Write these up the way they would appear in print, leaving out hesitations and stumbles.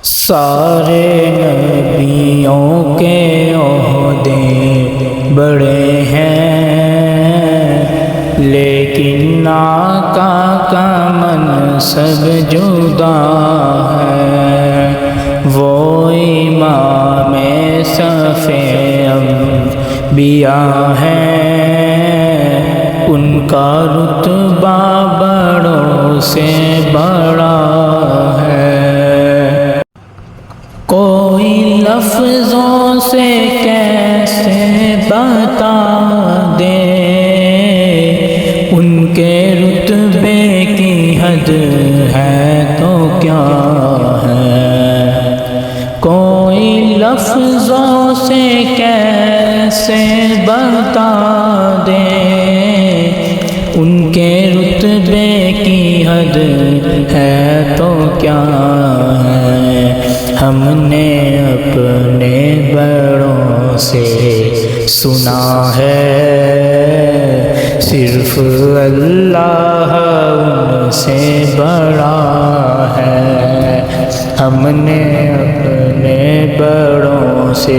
سارے نبیوں کے عہدے بڑے ہیں، لیکن آقا کا منصب جدا ہے۔ وہ امام صف انبیاء ہیں، ان کا رتبہ بڑوں سے بڑا ہے۔ کوئی لفظوں سے کیسے بتا دے ان کے رتبے کی حد ہے تو کیا ہے۔ کوئی لفظوں سے کیسے بتا دے ان کے رتبے کی حد ہے تو کیا ہے۔ ہم نے اپنے بڑوں سے سنا ہے، صرف اللہ ان سے بڑا ہے۔ ہم نے اپنے بڑوں سے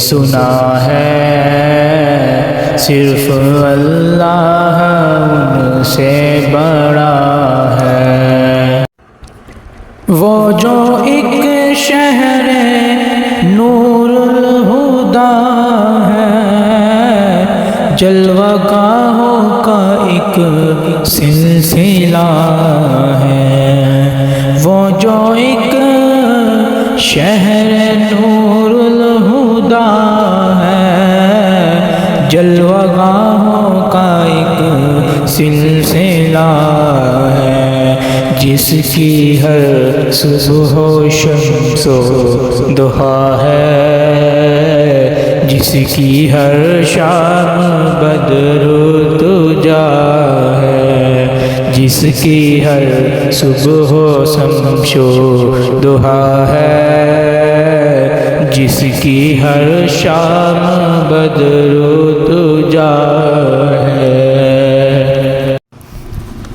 سنا ہے، صرف اللہ ان سے بڑا ہے۔ وہ جو ایک شہر نور الہدا ہے، جلوہ گاہوں کا ایک سلسلہ ہے۔ وہ جو ایک شہر نور الہدا ہے، جلوہ گاہوں کا ایک سلسلہ ہے۔ جس کی ہر صبح و شمس و ضحیٰ ہے، جس کی ہر شام بدر و دجیٰ ہے، جس کی ہر صبح و شمس و ضحیٰ ہے، جس کی ہر شام بدر و دجیٰ ہے۔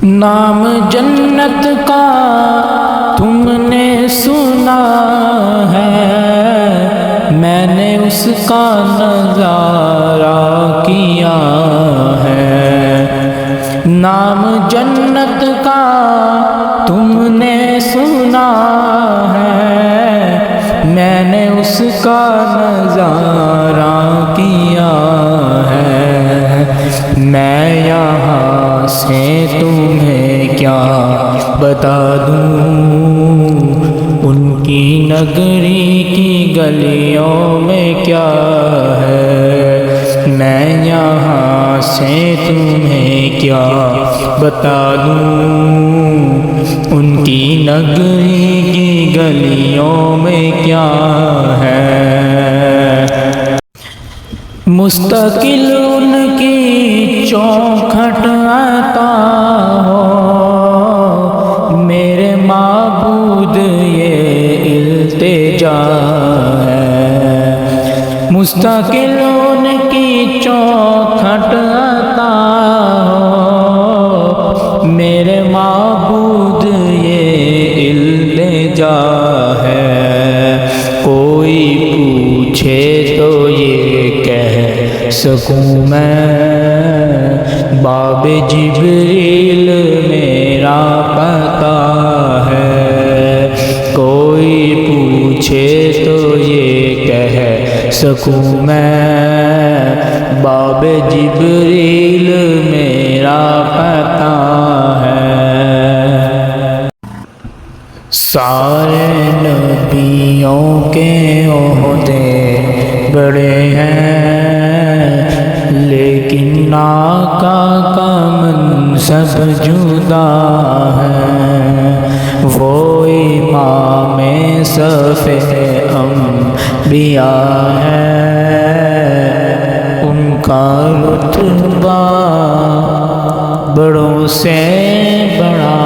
نام جنت کا تم نے سنا ہے، میں نے اس کا نظارہ کیا ہے۔ نام جنت کا تم نے سنا ہے، میں نے اس کا نظارہ کیا ہے۔ میں یہاں سے تمہیں کیا بتا دوں، ان کی نگری کی گلیوں میں کیا ہے۔ میں یہاں سے تمہیں کیا بتا دوں، ان کی نگری کی گلیوں میں کیا ہے۔ مستقل ان کی چوکھٹ عطا ہو، میرے معبود یہ التجا ہے۔ مستقل ان کی چوکھٹ عطا ہو، میرے معبود یہ التجا ہے۔ کوئی پوچھے تو یہ کہہ سکوں میں، باب جبریل میرا پتہ ہے۔ کوئی پوچھے تو یہ کہہ سکوں میں، باب جبریل میرا پتہ ہے۔ سارے نبیوں کے عہدے بڑے ہیں، لیکن آقا کا منصب جدا ہے۔ وہ امام صف انبیاء ہے، ان کا رتبہ بڑوں سے بڑا